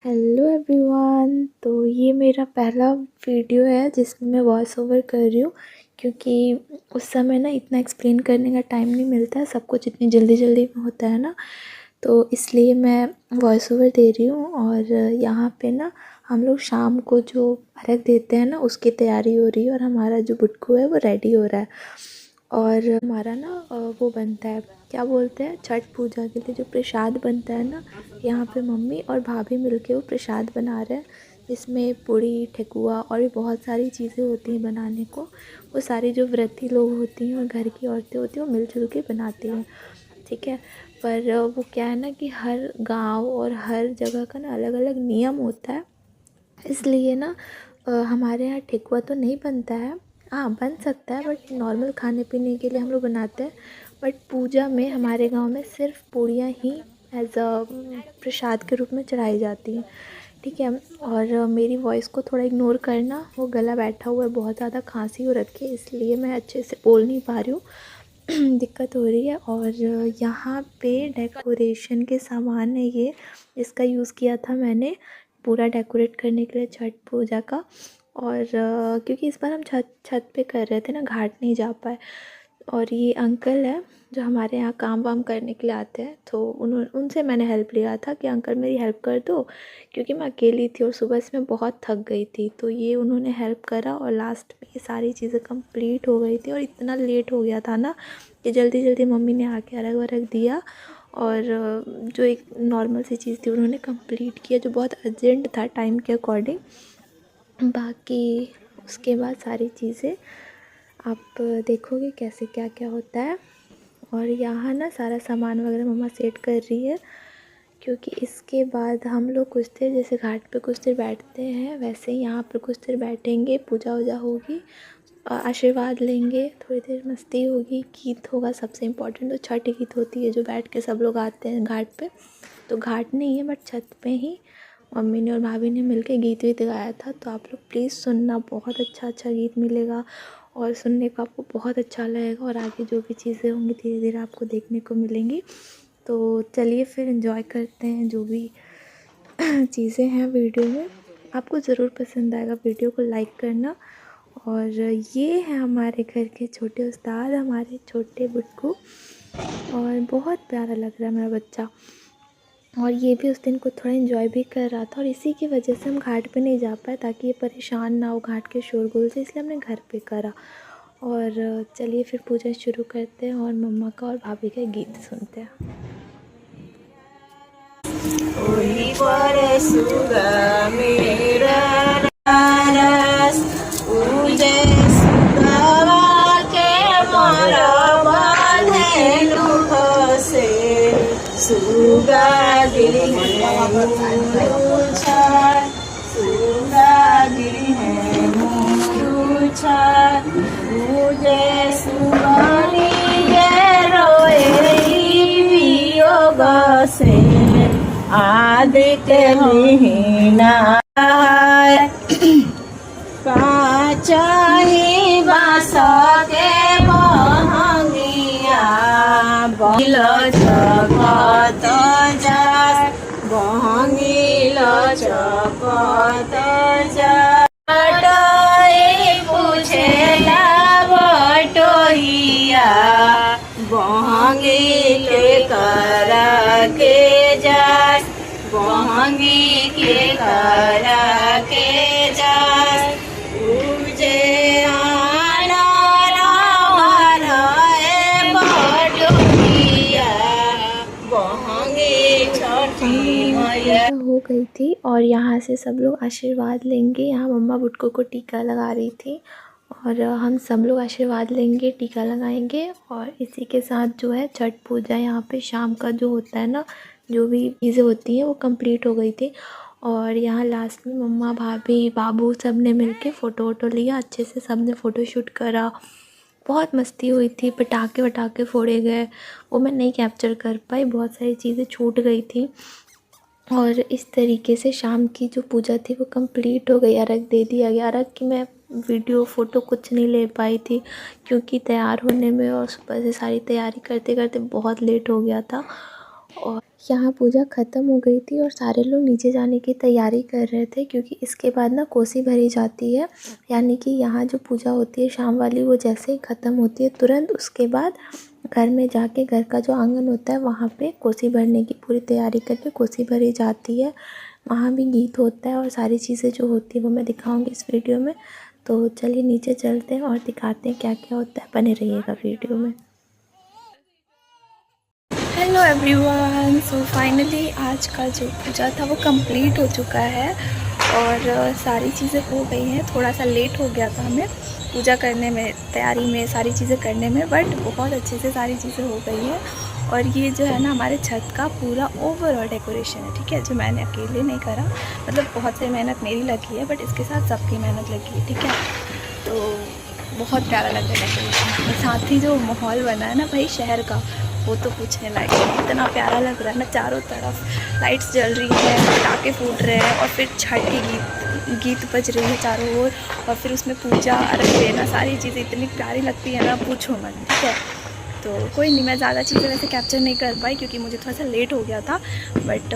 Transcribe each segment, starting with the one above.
Hello everyone. तो ये मेरा पहला वीडियो है जिसमें मैं वॉइस ओवर कर रही हूँ, क्योंकि उस समय ना इतना एक्सप्लेन करने का टाइम नहीं मिलता है, सब कुछ इतनी जल्दी जल्दी में होता है ना, तो इसलिए मैं वॉइस ओवर दे रही हूँ। और यहाँ पे ना हम लोग शाम को जो अर्घ देते हैं ना, उसकी तैयारी हो रही है और हमारा जो बुटकू है वो रेडी हो रहा है। और हमारा ना वो बनता है, क्या बोलते हैं, छठ पूजा के लिए जो प्रसाद बनता है ना, यहाँ पे मम्मी और भाभी मिलके वो प्रसाद बना रहे हैं, जिसमें पूड़ी ठेकुआ और भी बहुत सारी चीज़ें होती हैं बनाने को। वो सारी जो व्रती लोग होती हैं और घर की औरतें होती हैं वो मिलजुल के बनाती हैं, ठीक है। पर वो क्या है ना कि हर गांव और हर जगह का ना अलग अलग नियम होता है, इसलिए ना हमारे यहाँ ठेकुआ तो नहीं बनता है। हाँ, बन सकता है बट नॉर्मल खाने पीने के लिए हम लोग बनाते हैं। बट पूजा में हमारे गांव में सिर्फ पूड़ियाँ ही एज अ प्रसाद के रूप में चढ़ाई जाती हैं, ठीक है। और मेरी वॉइस को थोड़ा इग्नोर करना, वो गला बैठा हुआ है, बहुत ज़्यादा खांसी हो रखी है, इसलिए मैं अच्छे से बोल नहीं पा रही हूँ। दिक्कत हो रही है। और यहाँ पे डेकोरेशन के सामान है ये, इसका यूज़ किया था मैंने पूरा डेकोरेट करने के लिए छठ पूजा का। और क्योंकि इस बार हम छत छत पे कर रहे थे ना, घाट नहीं जा पाए। और ये अंकल है जो हमारे यहाँ काम वाम करने के लिए आते हैं, तो उनसे मैंने हेल्प लिया था कि अंकल मेरी हेल्प कर दो, क्योंकि मैं अकेली थी और सुबह से मैं बहुत थक गई थी। तो ये उन्होंने हेल्प करा और लास्ट में ये सारी चीज़ें कंप्लीट हो गई थी। और इतना लेट हो गया था ना कि जल्दी जल्दी मम्मी ने आके अर्घ वर्घ दिया, और जो एक नॉर्मल सी चीज़ थी उन्होंने कंप्लीट किया, जो बहुत अर्जेंट था टाइम के अकॉर्डिंग। बाकी उसके बाद सारी चीज़ें आप देखोगे कैसे क्या क्या होता है। और यहाँ ना सारा सामान वगैरह मम्मा सेट कर रही है, क्योंकि इसके बाद हम लोग कुछ देर, जैसे घाट पे कुछ देर बैठते हैं वैसे ही यहाँ पर कुछ देर बैठेंगे, पूजा वूजा होगी, आशीर्वाद लेंगे, थोड़ी देर मस्ती होगी, गीत होगा। सबसे इम्पोर्टेंट तो छठ गीत होती है जो बैठ के सब लोग आते हैं घाट पे। तो घाट नहीं है बट छत पे ही मम्मी ने और भाभी ने मिलके गीत वीत गाया था, तो आप लोग प्लीज़ सुनना, बहुत अच्छा अच्छा गीत मिलेगा और सुनने को आपको बहुत अच्छा लगेगा। और आगे जो भी चीज़ें होंगी धीरे धीरे आपको देखने को मिलेंगी। तो चलिए फिर एंजॉय करते हैं जो भी चीज़ें हैं वीडियो में। आपको ज़रूर पसंद आएगा, वीडियो को लाइक करना। और ये है हमारे घर के छोटे उस्ताद, हमारे छोटे बुटकू, और बहुत प्यारा लग रहा है मेरा बच्चा। और ये भी उस दिन को थोड़ा एंजॉय भी कर रहा था, और इसी की वजह से हम घाट पे नहीं जा पाए ताकि ये परेशान ना हो घाट के शोरगुल से, इसलिए हमने घर पे करा। और चलिए फिर पूजा शुरू करते हैं और मम्मा का और भाभी का गीत सुनते हैं। ओही पर सुगा मेरा रस उजे सुगवा के मोरा बांधेलु से सुगा गिरी है मुरुछा सुगा गिरी है मुरुछा उजे सुगानी ये रोए वियोग से आदित्य महीना काचाही बास के बहंगिया बहिल चपत जा बहंगिल चपत जा बटोई पूछेला बटोहिया बहंगी के करा के जा बहंगी के करा के जा उजे आना रावर है बटोहिया बहंगी छठी मैया हो गई थी और यहाँ से सब लोग आशीर्वाद लेंगे। यहाँ मम्मा बुटको को टीका लगा रही थी और हम सब लोग आशीर्वाद लेंगे, टीका लगाएंगे। और इसी के साथ जो है छठ पूजा यहाँ पे शाम का जो होता है ना, जो भी चीज़ें होती हैं वो कंप्लीट हो गई थी। और यहाँ लास्ट में मम्मा भाभी बाबू सब ने मिलके फ़ोटो वोटो लिया, अच्छे से सब ने फ़ोटो शूट करा, बहुत मस्ती हुई थी, पटाखे वटाखे फोड़े गए, वो मैं नहीं कैप्चर कर पाई, बहुत सारी चीज़ें छूट गई थी। और इस तरीके से शाम की जो पूजा थी वो कंप्लीट हो गई, अर्घ दे दिया गया। अर्घ की मैं वीडियो फ़ोटो कुछ नहीं ले पाई थी, क्योंकि तैयार होने में और सुबह से सारी तैयारी करते करते बहुत लेट हो गया था। और यहाँ पूजा ख़त्म हो गई थी और सारे लोग नीचे जाने की तैयारी कर रहे थे, क्योंकि इसके बाद ना कोसी भरी जाती है। यानी कि यहाँ जो पूजा होती है शाम वाली, वो जैसे ही ख़त्म होती है तुरंत उसके बाद घर में जाके घर का जो आंगन होता है वहाँ पे कोसी भरने की पूरी तैयारी करके कोसी भरी जाती है। वहाँ भी गीत होता है और सारी चीज़ें जो होती है वो मैं दिखाऊंगी इस वीडियो में। तो चलिए नीचे चलते हैं और दिखाते हैं क्या क्या होता है, बने रहिएगा वीडियो में। हेलो एवरीवन, सो फाइनली आज का जो पूजा था वो कंप्लीट हो चुका है और सारी चीज़ें हो गई हैं। थोड़ा सा लेट हो गया था हमें पूजा करने में, तैयारी में, सारी चीज़ें करने में, बट बहुत अच्छे से सारी चीज़ें हो गई हैं। और ये जो है ना हमारे छत का पूरा ओवरऑल डेकोरेशन है, ठीक है, जो मैंने अकेले नहीं करा, मतलब बहुत सी मेहनत मेरी लगी है, बट इसके साथ सबकी मेहनत लगी है, ठीक है। तो बहुत प्यारा लग रहा है डेकोरेशन, और साथ ही जो माहौल बना है ना भाई शहर का, वो तो पूछने लायक है। इतना प्यारा लग रहा है ना, चारों तरफ लाइट्स जल रही है, पटाखे फूट रहे हैं और फिर छठ की गीत बज रही है चारों ओर, और फिर उसमें पूजा अर्घ देना, सारी चीज़ें इतनी प्यारी लगती है ना, पूछो मत, ठीक है। तो कोई नहीं, मैं ज़्यादा चीज़ें वैसे कैप्चर नहीं कर पाई क्योंकि मुझे थोड़ा सा लेट हो गया था, बट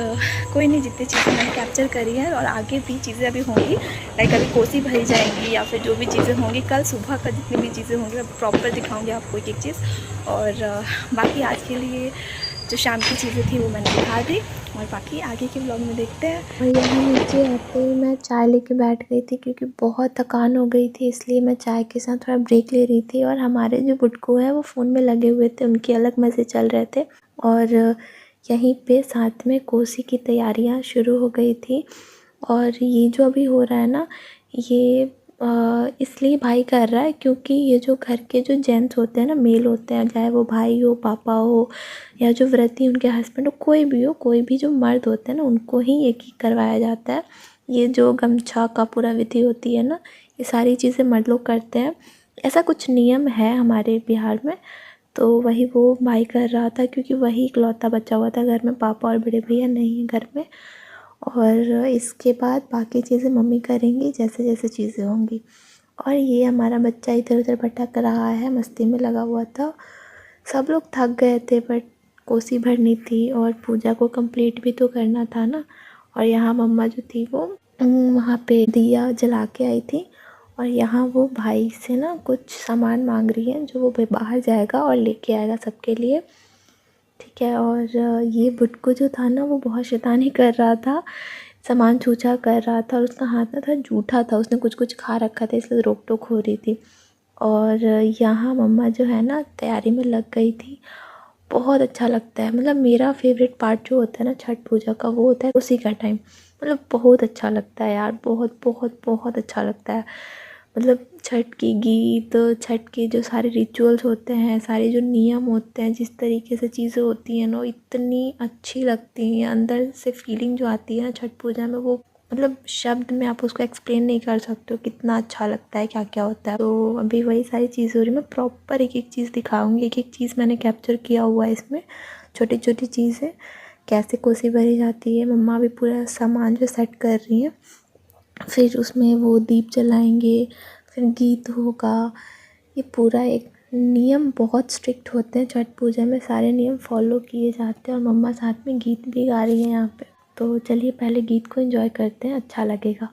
कोई नहीं, जितनी चीज़ें मैंने कैप्चर करी है और आगे भी चीज़ें अभी होंगी, लाइक अभी कोसी भरी जाएंगी या फिर जो भी चीज़ें होंगी कल सुबह का, जितनी भी चीज़ें होंगी मैं प्रॉपर दिखाऊंगी आपको एक एक चीज़। और बाकी आज के लिए जो शाम की चीज़ें थी वो मैंने दिखा दी, और बाकी आगे के ब्लॉग में देखते हैं। और यहाँ नीचे आते ही मैं चाय लेके बैठ गई थी क्योंकि बहुत थकान हो गई थी, इसलिए मैं चाय के साथ थोड़ा ब्रेक ले रही थी। और हमारे जो बुटकू हैं वो फ़ोन में लगे हुए थे, उनके अलग मज़े चल रहे थे। और यहीं पे साथ में कोसी की तैयारियाँ शुरू हो गई थी। और ये जो अभी हो रहा है ना, ये इसलिए भाई कर रहा है क्योंकि ये जो घर के जो जेंट्स होते हैं ना, मेल होते हैं, चाहे वो भाई हो, पापा हो, या जो व्रती उनके हस्बैंड हो, कोई भी हो, कोई भी जो मर्द होते हैं ना, उनको ही ये करवाया जाता है। ये जो गमछा का पूरा विधि होती है ना, ये सारी चीज़ें मर्द लोग करते हैं, ऐसा कुछ नियम है हमारे बिहार में। तो वही वो भाई कर रहा था क्योंकि वही इकलौता बचा हुआ था घर में, पापा और बड़े भैया नहीं है घर में। और इसके बाद बाकी चीज़ें मम्मी करेंगी जैसे जैसे चीज़ें होंगी। और ये हमारा बच्चा इधर उधर भटक रहा है, मस्ती में लगा हुआ था। सब लोग थक गए थे, बट कोसी भरनी थी और पूजा को कंप्लीट भी तो करना था ना। और यहाँ मम्मा जो थी वो वहाँ पे दिया जला के आई थी, और यहाँ वो भाई से ना कुछ सामान मांग रही है जो वो बाहर जाएगा और लेके आएगा सबके लिए, ठीक है। और ये बुटकू जो था ना वो बहुत शैतानी कर रहा था, सामान छूछा कर रहा था, और उसका हाथ ना था जूठा था, उसने कुछ कुछ खा रखा था, इसलिए रोक टोक हो रही थी। और यहाँ मम्मा जो है ना तैयारी में लग गई थी। बहुत अच्छा लगता है, मतलब मेरा फेवरेट पार्ट जो होता है ना छठ पूजा का, वो होता है उसी का टाइम, मतलब बहुत अच्छा लगता है यार, बहुत बहुत बहुत अच्छा लगता है। मतलब छठ की गीत, छठ के जो सारे रिचुअल्स होते हैं, सारे जो नियम होते हैं, जिस तरीके से चीज़ें होती हैं ना, इतनी अच्छी लगती हैं। अंदर से फीलिंग जो आती है ना छठ पूजा में, वो मतलब शब्द में आप उसको एक्सप्लेन नहीं कर सकते हो कितना अच्छा लगता है, क्या क्या होता है। तो अभी वही सारी चीज़ हो रही है, मैं प्रॉपर एक एक चीज़ दिखाऊंगी, एक एक चीज़ मैंने कैप्चर किया हुआ है इसमें, छोटी छोटी चीज़ें कैसे कोसी भरी जाती है। मम्मा भी पूरा सामान जो सेट कर रही हैं, फिर उसमें वो दीप जलाएंगे, फिर गीत होगा। ये पूरा एक नियम बहुत स्ट्रिक्ट होते हैं छठ पूजा में, सारे नियम फॉलो किए जाते हैं। और मम्मा साथ में गीत भी गा रही हैं यहाँ पे। तो चलिए पहले गीत को एंजॉय करते हैं, अच्छा लगेगा।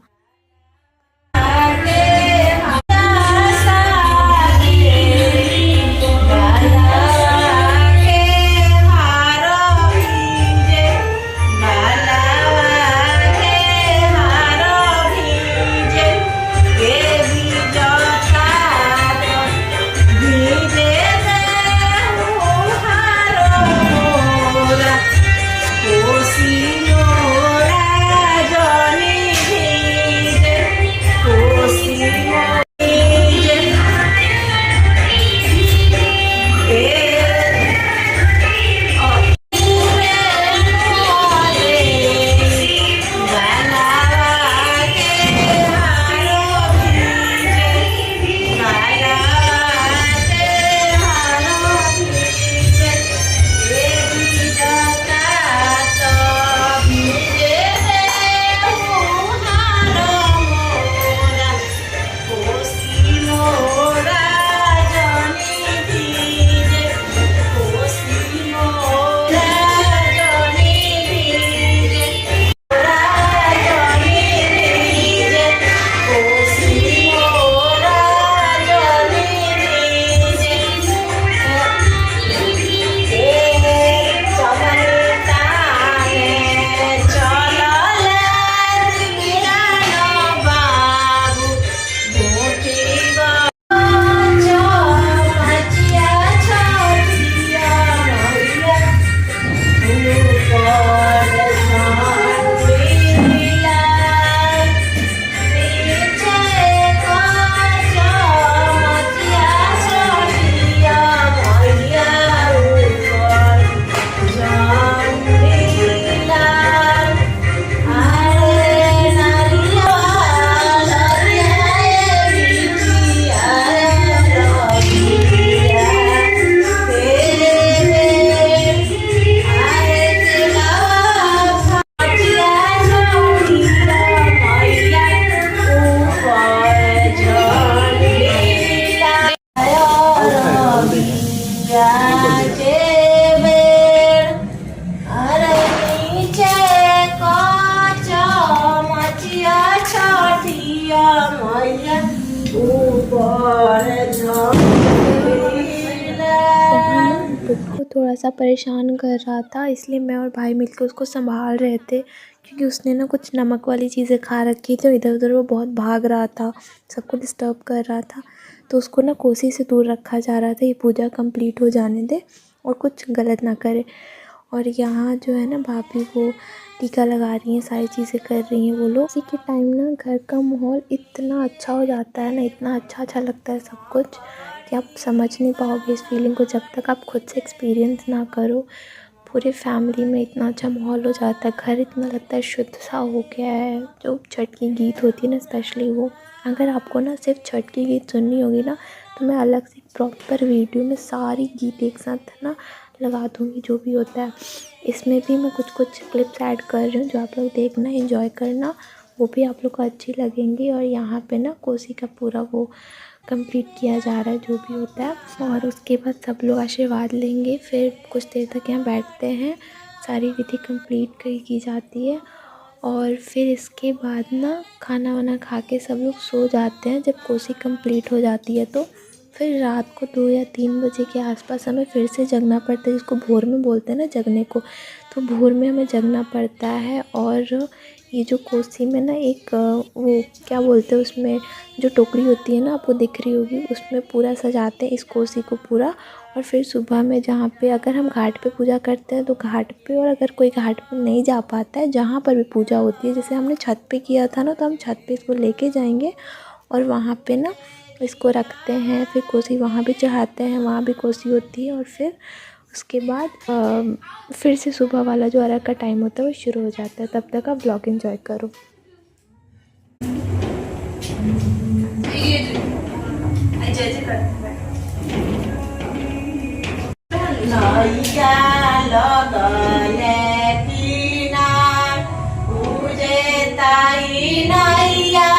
थोड़ा सा परेशान कर रहा था, इसलिए मैं और भाई मिलकर उसको संभाल रहे थे, क्योंकि उसने ना कुछ नमक वाली चीज़ें खा रखी थी। इधर उधर वो बहुत भाग रहा था, सबको डिस्टर्ब कर रहा था, तो उसको ना कोसी से दूर रखा जा रहा था। ये पूजा कंप्लीट हो जाने दे और कुछ गलत ना करे। और यहाँ जो है ना भाभी वो टीका लगा रही हैं, सारी चीज़ें कर रही हैं वो लोग। इसी के टाइम ना घर का माहौल इतना अच्छा हो जाता है ना, इतना अच्छा लगता है सब कुछ कि आप समझ नहीं पाओगे इस फीलिंग को जब तक आप खुद से एक्सपीरियंस ना करो। पूरे फैमिली में इतना अच्छा माहौल हो जाता है, घर इतना लगता है शुद्ध सा हो गया है। जो छठ की गीत होती है ना, स्पेशली वो, अगर आपको ना सिर्फ छठ की गीत सुननी होगी ना, तो मैं अलग से प्रॉपर वीडियो में सारी गीत एक साथ ना लगा दूँगी जो भी होता है। इसमें भी मैं कुछ क्लिप्स ऐड कर रही हूँ जो आप लोग देखना, एंजॉय करना, वो भी आप लोग को अच्छी लगेंगी। और यहाँ पे ना कोसी का पूरा वो कंप्लीट किया जा रहा है जो भी होता है। और उसके बाद सब लोग आशीर्वाद लेंगे, फिर कुछ देर तक यहाँ बैठते हैं, सारी विधि कंप्लीट की जाती है। और फिर इसके बाद ना खाना वाना खा के सब लोग सो जाते हैं। जब कोसी कंप्लीट हो जाती है तो फिर रात को 2 या 3 बजे के आसपास हमें फिर से जगना पड़ता है, जिसको भोर में बोलते हैं ना जगने को। तो भोर में हमें जगना पड़ता है। और ये जो कोसी में ना एक वो क्या बोलते हैं, उसमें जो टोकरी होती है ना, आपको दिख रही होगी, उसमें पूरा सजाते हैं इस कोसी को पूरा। और फिर सुबह में जहाँ पे अगर हम घाट पे पूजा करते हैं तो घाट पे, और अगर कोई घाट पे नहीं जा पाता है, जहाँ पर भी पूजा होती है, जैसे हमने छत पे किया था ना, तो हम छत पे इसको लेके जाएंगे और वहाँ पे ना इसको रखते हैं। फिर कोसी वहाँ भी चढ़ाते हैं, वहाँ भी कोसी होती है। और फिर उसके बाद फिर से सुबह वाला जो अर्घ का टाइम होता है वो शुरू हो जाता है। तब तक आप ब्लॉग एंजॉय करो। नैया लगले किनार पूजे ताई नैया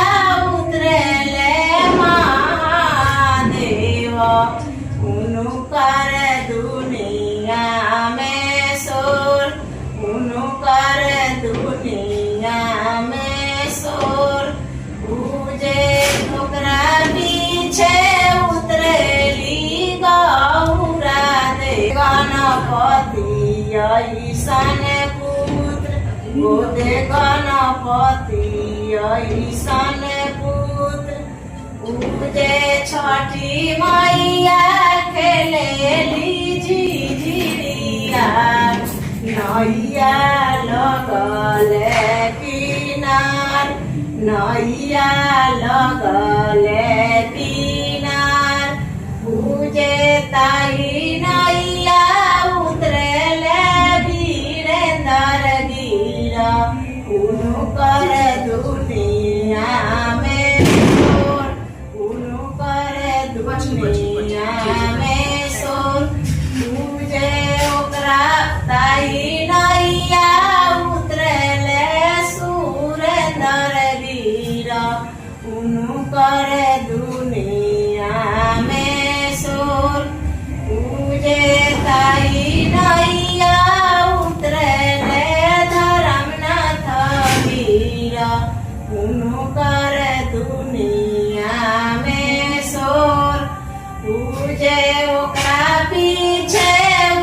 उतरले महादेव उनुकर दुनिया में सोर उनुकर दुनिया में सोर पूजे ठोकरा पीछे उतरेली गौरा दे गणपति ऐसन पुत्र गोदे गणपति ऐसन पुत्र पूजे छठी मैया खेलेली झिझिया नैया लगले किनार नैया लगले किनार पूजे ताई नैया उतरेले वीरेंद्र गिरा उनुकर दुनिया में सोर उनुकर दुनिया में सोर पूजे ओकरा ताई नैया उतरेले सुरेंद्र गिरा उनुकर दुनिया में सोर पूजे ताई नैया उतरेले धर्मनाथ गिरा उनुकर दुनिया में सोर पूजे ओकरा पीछे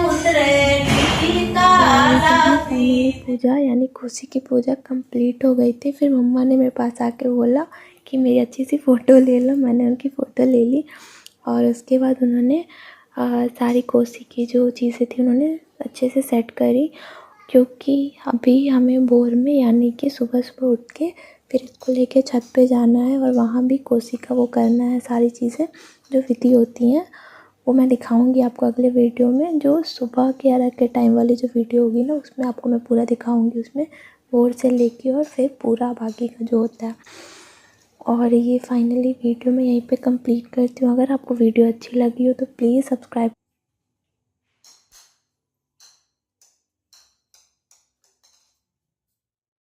उतरेली काला पूजा यानी कोसी की पूजा कंप्लीट हो गई थी। फिर मम्मा ने मेरे पास आके बोला कि मेरी अच्छी सी फ़ोटो ले लो। मैंने उनकी फ़ोटो ले ली और उसके बाद उन्होंने सारी कोसी की जो चीज़ें थी उन्होंने अच्छे से सेट करी, क्योंकि अभी हमें भोर में यानी कि सुबह उठ के फिर इसको लेके छत पे जाना है और वहाँ भी कोसी का वो करना है। सारी चीज़ें जो विधि होती हैं वो मैं दिखाऊंगी आपको अगले वीडियो में। जो सुबह के अर्घ के टाइम वाली जो वीडियो होगी ना, उसमें आपको मैं पूरा दिखाऊंगी, उसमें भोर से लेके और फिर पूरा बाकी का जो होता है। और ये फाइनली वीडियो मैं यहीं पे कंप्लीट करती हूँ। अगर आपको वीडियो अच्छी लगी हो तो प्लीज़ सब्सक्राइब